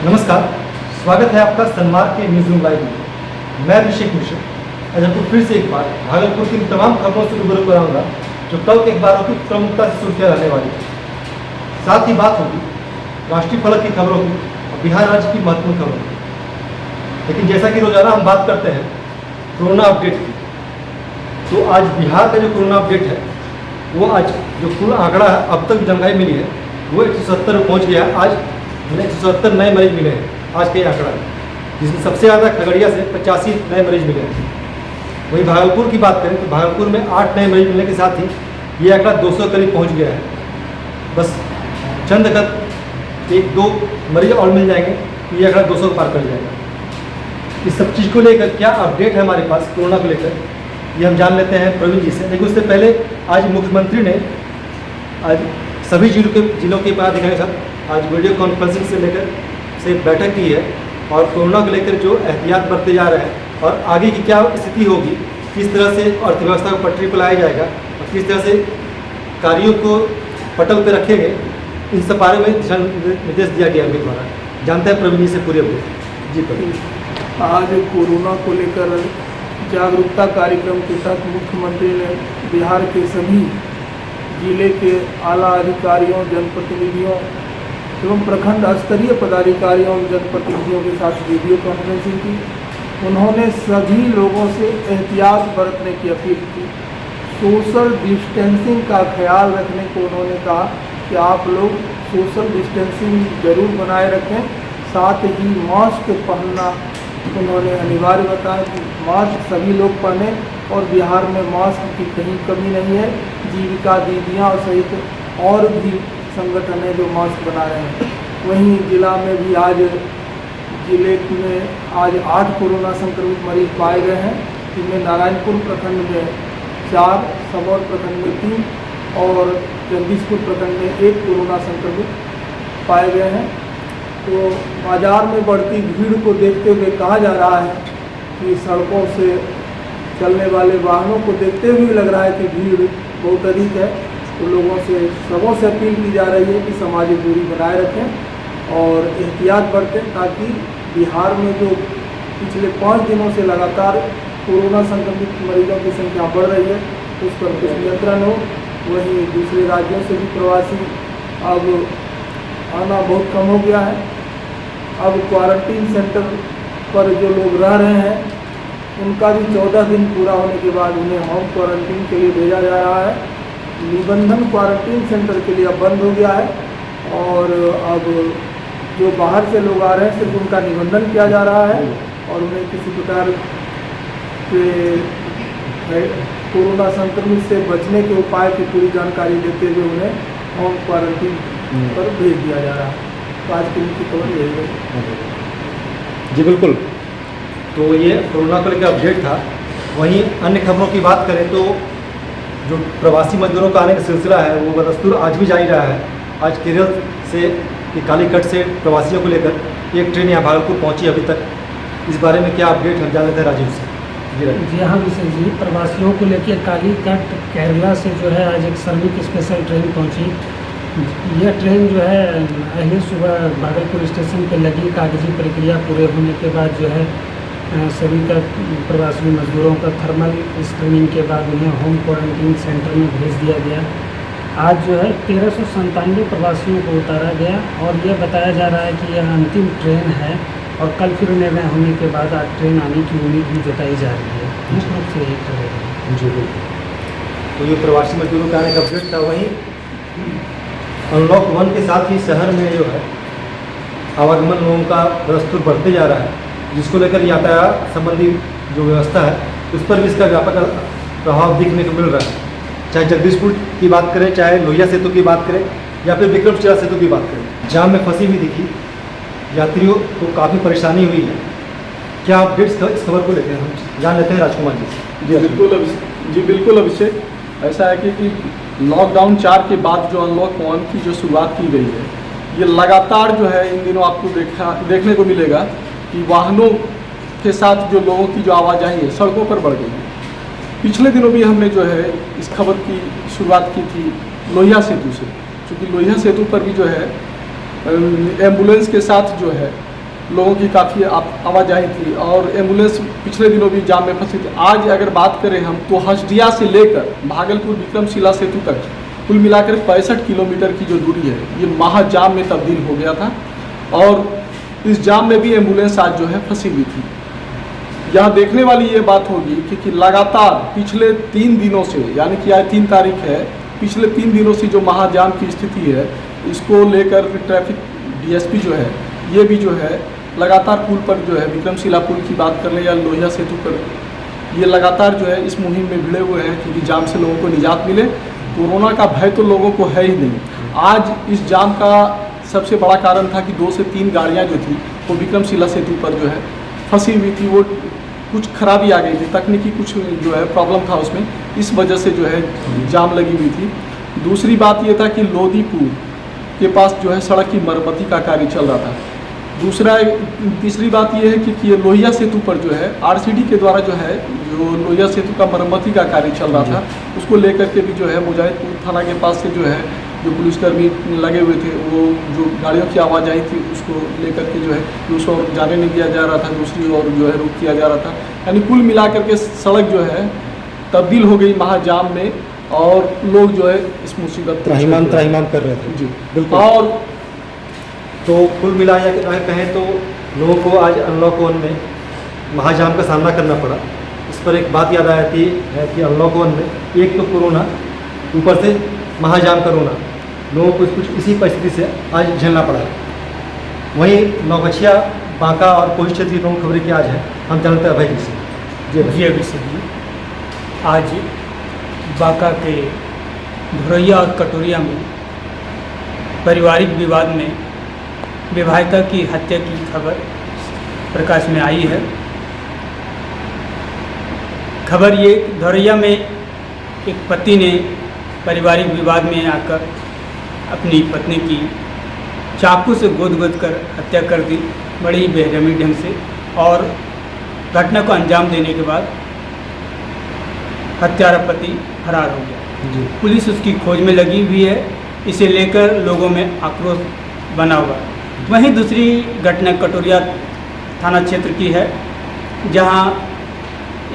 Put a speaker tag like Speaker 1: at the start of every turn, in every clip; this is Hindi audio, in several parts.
Speaker 1: नमस्कार, स्वागत है आपका सनमार्ग के न्यूज़ रूम लाइव में। मैं अभिषेक मिश्र आज आपको फिर से एक बार भागलपुर की तमाम खबरों से रूबरू कराऊंगा जो कल के अखबारों की प्रमुखता से सुर्खियां रहने वाली है। साथ ही बात होगी राष्ट्रीय फलक की खबरों की और बिहार राज्य की महत्वपूर्ण खबरों की। लेकिन जैसा कि रोजाना हम बात करते हैं कोरोना अपडेट की, तो आज बिहार का जो कोरोना अपडेट है वो आज जो कुल आंकड़ा अब तक जानकारी मिली है वो 170 पहुँच गया। आज 170 नए मरीज मिले हैं आज का ये आंकड़ा, जिसमें सबसे ज़्यादा खगड़िया से 85 नए मरीज मिले हैं। वहीं भागलपुर की बात करें तो भागलपुर में 8 नए मरीज मिलने के साथ ही ये आंकड़ा 200 करीब पहुंच गया है। बस चंद गत 1-2 मरीज और मिल जाएंगे तो ये आंकड़ा 200 पार कर जाएगा। इस सब चीज़ को लेकर क्या अपडेट है हमारे पास कोरोना को लेकर, ये हम जान लेते हैं प्रवीण जी से। लेकिन उससे पहले आज मुख्यमंत्री ने आज सभी जिलों के पदाधिकारियों के साथ आज वीडियो कॉन्फ्रेंसिंग से बैठक की है और कोरोना को लेकर जो एहतियात बरते जा रहे हैं और आगे की क्या स्थिति होगी, किस तरह से अर्थव्यवस्था को पटरी पर लाया जाएगा और किस तरह से कार्यों को पटल पर रखेंगे, इन सब बारे में दिशा निर्देश दिया गया उनके द्वारा। जानते हैं प्रवीण जी से पूरे अपडेट। जी प्रवीण।
Speaker 2: आज कोरोना को लेकर जागरूकता कार्यक्रम के तहत मुख्यमंत्री ने बिहार के सभी जिले के आला अधिकारियों, जनप्रतिनिधियों एवं प्रखंड स्तरीय पदाधिकारियों और जनप्रतिनिधियों के साथ वीडियो कॉन्फ्रेंसिंग की। उन्होंने सभी लोगों से एहतियात बरतने की अपील की। सोशल डिस्टेंसिंग का ख्याल रखने को उन्होंने कहा कि आप लोग सोशल डिस्टेंसिंग जरूर बनाए रखें। साथ ही मास्क पहनना उन्होंने अनिवार्य बताया कि मास्क सभी लोग पहने और बिहार में मास्क की कहीं कमी नहीं है। जीविका दीदियाँ सहित और भी संगठन है जो मास्क बना रहे हैं। वहीं जिला में भी जिले में आज 8 कोरोना संक्रमित मरीज पाए गए हैं, जिनमें नारायणपुर प्रखंड में 4, सबौर प्रखंड में 3 और जगदीशपुर प्रखंड में 1 कोरोना संक्रमित पाए गए हैं। तो बाजार में बढ़ती भीड़ को देखते हुए कहा जा रहा है कि सड़कों से चलने वाले वाहनों को देखते हुए लग रहा है कि भीड़ बहुत अधिक है। तो लोगों से सबों से अपील की जा रही है कि सामाजिक दूरी बनाए रखें और एहतियात बरतें, ताकि बिहार में जो पिछले 5 दिनों से लगातार कोरोना संक्रमित मरीजों की संख्या बढ़ रही है उस पर कुछ नियंत्रण हो। वहीं दूसरे राज्यों से भी प्रवासी अब आना बहुत कम हो गया है। अब क्वारंटीन सेंटर पर जो लोग रह रहे हैं उनका भी 14 दिन पूरा होने के बाद उन्हें होम क्वारंटीन के लिए भेजा जा रहा है। निबंधन क्वारंटीन सेंटर के लिए अब बंद हो गया है और अब जो बाहर से लोग आ रहे हैं सिर्फ उनका निबंधन किया जा रहा है और उन्हें किसी प्रकार के कोरोना संक्रमित से बचने के उपाय की पूरी जानकारी देते हुए उन्हें होम क्वारंटीन पर भेज दिया जा रहा है। तो आज की मुख्य खबर यही है।
Speaker 1: जी बिल्कुल, तो ये कोरोना को लेकर अपडेट था। वहीं अन्य खबरों की बात करें तो जो प्रवासी मजदूरों का आने का सिलसिला है वो बदस्तूर आज भी जारी रहा है। आज केरल से कालीकट से प्रवासियों को लेकर एक ट्रेन यहाँ भागलपुर पहुँची अभी तक। इस बारे में क्या अपडेट हम जान लेते हैं राजीव से।
Speaker 3: जी हाँ विशेष जी, प्रवासियों को लेकर कालीकट केरला से जो है आज एक श्रमिक स्पेशल ट्रेन पहुँची। यह ट्रेन जो है पहले सुबह भागलपुर स्टेशन पर लगी। कागजी प्रक्रिया पूरे होने के बाद जो है सभी का प्रवासी मजदूरों का थर्मल स्क्रीनिंग के बाद उन्हें होम क्वारंटीन सेंटर में भेज दिया गया। आज जो है 1397 प्रवासियों को उतारा गया और यह बताया जा रहा है कि यह अंतिम ट्रेन है और कल फिर निर्णय होने के बाद आज ट्रेन आने की उम्मीद भी जताई जा रही है। मुख्य रूप से यही खबर
Speaker 1: जी बिल्कुल, तो ये प्रवासी मजदूरों का आने का अपडेट था। वहीं अनलॉक 1 के साथ ही शहर में जो है आवागमन लोगों का दस्तूर बढ़ते जा रहा है, जिसको लेकर यातायात संबंधी जो व्यवस्था है उस पर भी इसका व्यापक प्रभाव दिखने को मिल रहा है। चाहे जगदीशपुर की बात करें, चाहे लोहिया सेतु की बात करें या फिर विक्रमशिला सेतु की बात करें, जाम में फंसी हुई दिखी, यात्रियों को काफ़ी परेशानी हुई है। क्या अपडेट्स इस खबर को लेकर हम जान लेते हैं राजकुमार जी से।
Speaker 4: जी बिल्कुल अभिषेक, ऐसा है कि लॉकडाउन 4 के बाद जो अनलॉक 1 की जो शुरुआत की गई है, ये लगातार जो है इन दिनों आपको देखने को मिलेगा कि वाहनों के साथ जो लोगों की जो आवाजाही है सड़कों पर बढ़ गई है। पिछले दिनों भी हमने जो है इस खबर की शुरुआत की थी लोहिया सेतु से, क्योंकि लोहिया सेतु पर भी जो है एम्बुलेंस के साथ जो है लोगों की काफ़ी आवाजाही थी और एम्बुलेंस पिछले दिनों भी जाम में फंसी थी। आज अगर बात करें हम तो हसदिया से लेकर भागलपुर विक्रमशिला सेतु तक कुल मिलाकर 65 किलोमीटर की जो दूरी है ये महाजाम में तब्दील हो गया था और इस जाम में भी एम्बुलेंस आज जो है फंसी हुई थी। यहाँ देखने वाली ये बात होगी कि लगातार पिछले 3 दिनों से, यानी कि आज 3 तारीख है, पिछले 3 दिनों से जो महाजाम की स्थिति है इसको लेकर ट्रैफिक डीएसपी जो है ये भी जो है लगातार पुल पर जो है विक्रमशिला पुल की बात कर ले या लोहिया सेतु पर ये लगातार जो है इस मुहिम में भिड़े हुए हैं क्योंकि जाम से लोगों को निजात मिले। कोरोना का भय तो लोगों को है ही नहीं। आज इस जाम का सबसे बड़ा कारण था कि 2 से 3 गाड़ियां जो थी वो विक्रमशिला सेतु पर जो है फंसी हुई थी, वो कुछ खराबी आ गई थी, तकनीकी कुछ जो है प्रॉब्लम था उसमें, इस वजह से जो है जाम लगी हुई थी। दूसरी बात ये था कि लोदीपुर के पास जो है सड़क की मरम्मती का कार्य चल रहा था। तीसरी बात ये है कि ये लोहिया सेतु पर जो है आरसीडी के द्वारा जो है जो लोहिया सेतु का मरम्मती का कार्य चल रहा था उसको लेकर के भी जो है मुजाहिदपुर थाना के पास से जो है जो पुलिसकर्मी लगे हुए थे वो जो गाड़ियों की आवाजाही थी उसको लेकर के जो है उस ओर जाने नहीं दिया जा रहा था, दूसरी ओर जो है रोक किया जा रहा था। यानी कुल मिलाकर के सड़क जो है तब्दील हो गई महाजाम में और लोग जो है इस मुसीबत
Speaker 1: त्राहिमाम कर रहे थे।
Speaker 4: जी
Speaker 1: बिल्कुल।
Speaker 4: और
Speaker 1: तो कुल मिलाया अगर कहें तो लोगों को आज अनलॉक 1 में महाजाम का सामना करना पड़ा। इस पर एक बात याद आती है कि अनलॉक 1 में एक तो कोरोना, ऊपर से महाजाम करोना, लोगों को कुछ इसी परिस्थिति से आज झेलना पड़ा। वहीं नौगछिया, बांका और कोई क्षेत्र की प्रमुख खबरें क्या आज है हम जानते हैं भाई जी।
Speaker 5: जी अभिषेक जी, आज बांका के धुरैया और कटोरिया में पारिवारिक विवाद में विवाहिता की हत्या की खबर प्रकाश में आई है। खबर ये धुरैया में एक पति ने पारिवारिक विवाद में आकर अपनी पत्नी की चाकू से गोद कर हत्या कर दी बड़ी बेरहमी ढंग से, और घटना को अंजाम देने के बाद हत्यारा पति फरार हो गया। पुलिस उसकी खोज में लगी हुई है, इसे लेकर लोगों में आक्रोश बना हुआ। वहीं दूसरी घटना कटोरिया थाना क्षेत्र की है, जहां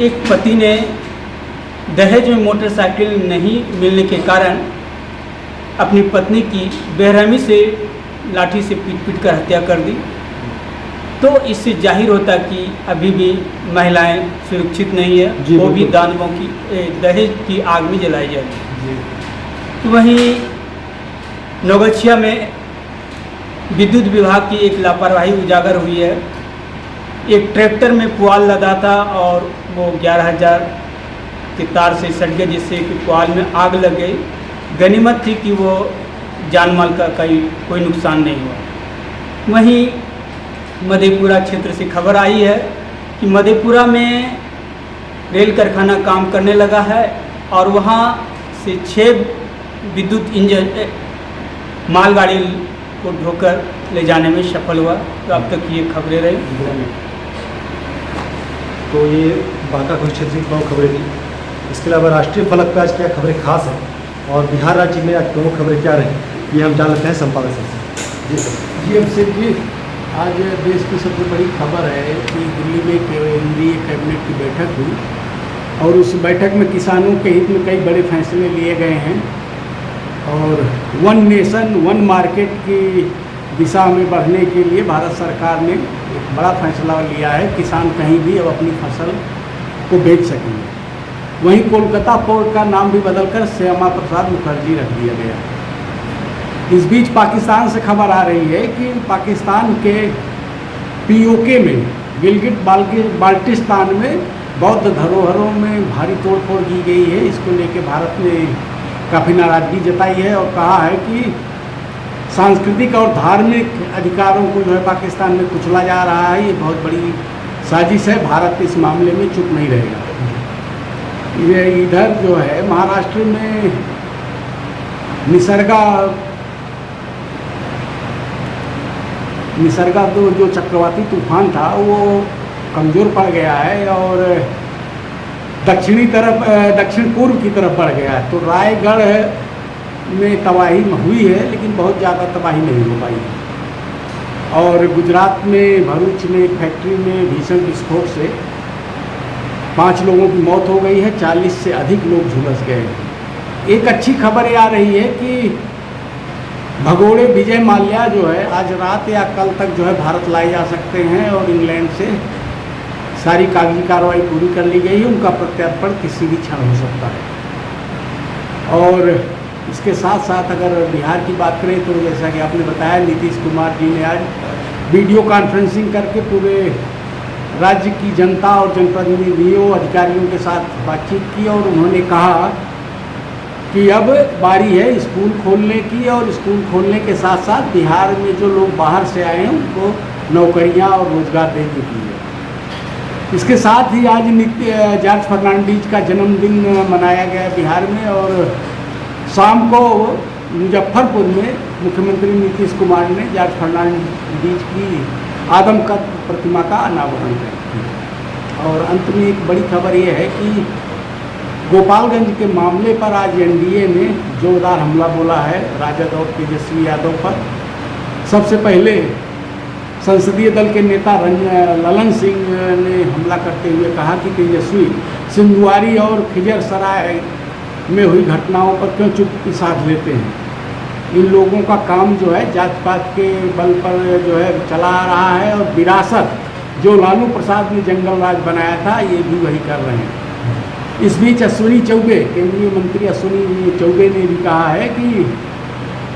Speaker 5: एक पति ने दहेज में मोटरसाइकिल नहीं मिलने के कारण अपनी पत्नी की बेरहमी से लाठी से पीट कर हत्या कर दी। तो इससे जाहिर होता कि अभी भी महिलाएं सुरक्षित नहीं है, वो भी दानवों की दहेज की आग में जलाई जाएगी। तो वहीं नौगछिया में विद्युत विभाग की एक लापरवाही उजागर हुई है। एक ट्रैक्टर में पुआल लदा था और वो 11,000 के तार से सट गया, जिससे कि पुआल में आग लग गई। गनीमत थी कि वो जान माल का कोई नुकसान नहीं हुआ। वहीं मधेपुरा क्षेत्र से खबर आई है कि मधेपुरा में रेल कारखाना काम करने लगा है और वहाँ से 6 विद्युत इंजन मालगाड़ी को ढोकर ले जाने में सफल हुआ। तो अब तक ये खबरें रही।
Speaker 1: तो ये बांका कुछ क्षेत्र की प्रमुख खबरें थी। इसके अलावा राष्ट्रीय फलक पर आज क्या खबरें खास हैं और बिहार राज्य में आज प्रमुख खबरें क्या रही ये हम जान लेते हैं संपादक से। जी सर।
Speaker 6: जी अभिषेक जी, आज देश की सबसे बड़ी खबर है कि दिल्ली में केंद्रीय कैबिनेट की बैठक हुई और उस बैठक में किसानों के हित में कई बड़े फैसले लिए गए हैं और 1 नेशन 1 मार्केट की दिशा में बढ़ने के लिए भारत सरकार ने एक बड़ा फैसला लिया है। किसान कहीं भी अब अपनी फसल को बेच सकेंगे। वहीं कोलकाता पोर्ट का नाम भी बदलकर श्यामा प्रसाद मुखर्जी रख दिया गया। इस बीच पाकिस्तान से खबर आ रही है कि पाकिस्तान के पीओके में गिलगिट बाल्टिस्तान में बौद्ध धरोहरों में भारी तोड़फोड़ की गई है। इसको लेकर भारत ने काफ़ी नाराज़गी जताई है और कहा है कि सांस्कृतिक और धार्मिक अधिकारों को जो है पाकिस्तान में कुचला जा रहा है। ये बहुत बड़ी साजिश है। भारत इस मामले में चुप नहीं रहेगा। ये इधर जो है महाराष्ट्र में निसर्गा तो जो चक्रवाती तूफान था वो कमज़ोर पड़ गया है और दक्षिण पूर्व की तरफ बढ़ गया है। तो रायगढ़ में तबाही हुई है लेकिन बहुत ज़्यादा तबाही नहीं हो पाई। और गुजरात में भरूच में एक फैक्ट्री में भीषण विस्फोट से 5 लोगों की मौत हो गई है, 40 से अधिक लोग झुलस गए हैं। एक अच्छी खबर ये आ रही है कि भगोड़े विजय माल्या जो है आज रात या कल तक जो है भारत लाए जा सकते हैं और इंग्लैंड से सारी कागजी कार्रवाई पूरी कर ली गई है। उनका प्रत्यर्पण किसी भी क्षण हो सकता है। और इसके साथ साथ अगर बिहार की बात करें तो जैसा कि आपने बताया, नीतीश कुमार जी ने आज वीडियो कॉन्फ्रेंसिंग करके पूरे राज्य की जनता और जनप्रतिनिधियों अधिकारियों के साथ बातचीत की और उन्होंने कहा कि अब बारी है स्कूल खोलने की और स्कूल खोलने के साथ साथ बिहार में जो लोग बाहर से आए हैं उनको नौकरियां और रोजगार देने की है। इसके साथ ही आज जॉर्ज फर्नांडीज का जन्मदिन मनाया गया बिहार में और शाम को मुजफ्फरपुर में मुख्यमंत्री नीतीश कुमार ने जॉर्ज फर्नांडीज की आदमकद प्रतिमा का अनावरण किया। और अंत में एक बड़ी खबर यह है कि गोपालगंज के मामले पर आज एनडीए ने जोरदार हमला बोला है राजद और तेजस्वी यादव पर। सबसे पहले संसदीय दल के नेता ललन सिंह ने हमला करते हुए कहा कि तेजस्वी सिंधुआरी और खिजरसराय में हुई घटनाओं पर क्यों चुप्पी साध लेते हैं। इन लोगों का काम जो है जात पात के बल पर जो है चला आ रहा है और विरासत जो लालू प्रसाद ने जंगल राज बनाया था ये भी वही कर रहे हैं। इस बीच अश्विनी चौबे, केंद्रीय मंत्री अश्विनी चौबे ने भी कहा है कि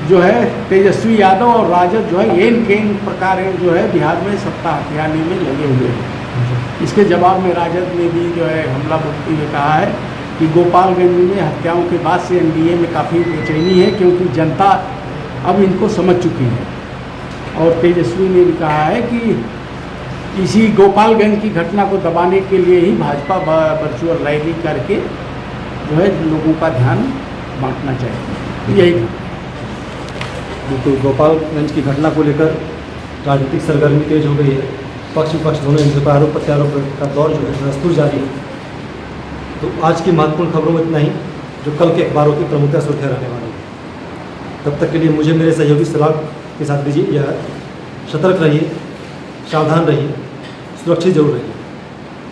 Speaker 6: जो है तेजस्वी यादव और राजद जो है एन केन प्रकार जो है बिहार में सत्ता हथियाने में लगे हुए हैं। इसके जवाब में राजद ने भी जो है हमला बोलते हुए कहा है कि गोपालगंज में हत्याओं के बाद से एनडीए में काफ़ी बेचैनी है क्योंकि जनता अब इनको समझ चुकी है। और तेजस्वी ने भी कहा है कि इसी गोपालगंज की घटना को दबाने के लिए ही भाजपा वर्चुअल रैली करके जो है लोगों का ध्यान बांटना चाहिए। यही
Speaker 1: बिल्कुल गोपालगंज की घटना को लेकर राजनीतिक सरगर्मी तेज हो गई है। पक्ष विपक्ष दोनों इनके पर आरोप प्रत्यारोप का दौर जो है दस्तूर जारी है। तो आज की महत्वपूर्ण खबरों में इतना ही जो कल के अखबारों की प्रमुखता सुर्खियाँ रहने वाली है। तब तक के लिए मुझे मेरे सहयोगी सलाह के साथ दीजिए यह सतर्क रहिए, सावधान रहिए, सुरक्षित जरूर रहिए।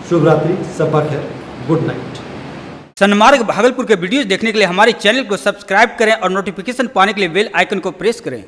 Speaker 1: शुभ रात्रि, सबा खैर, गुड नाइट।
Speaker 7: सन्मार्ग भागलपुर के वीडियोस देखने के लिए हमारे चैनल को सब्सक्राइब करें और नोटिफिकेशन पाने के लिए बेल आइकन को प्रेस करें।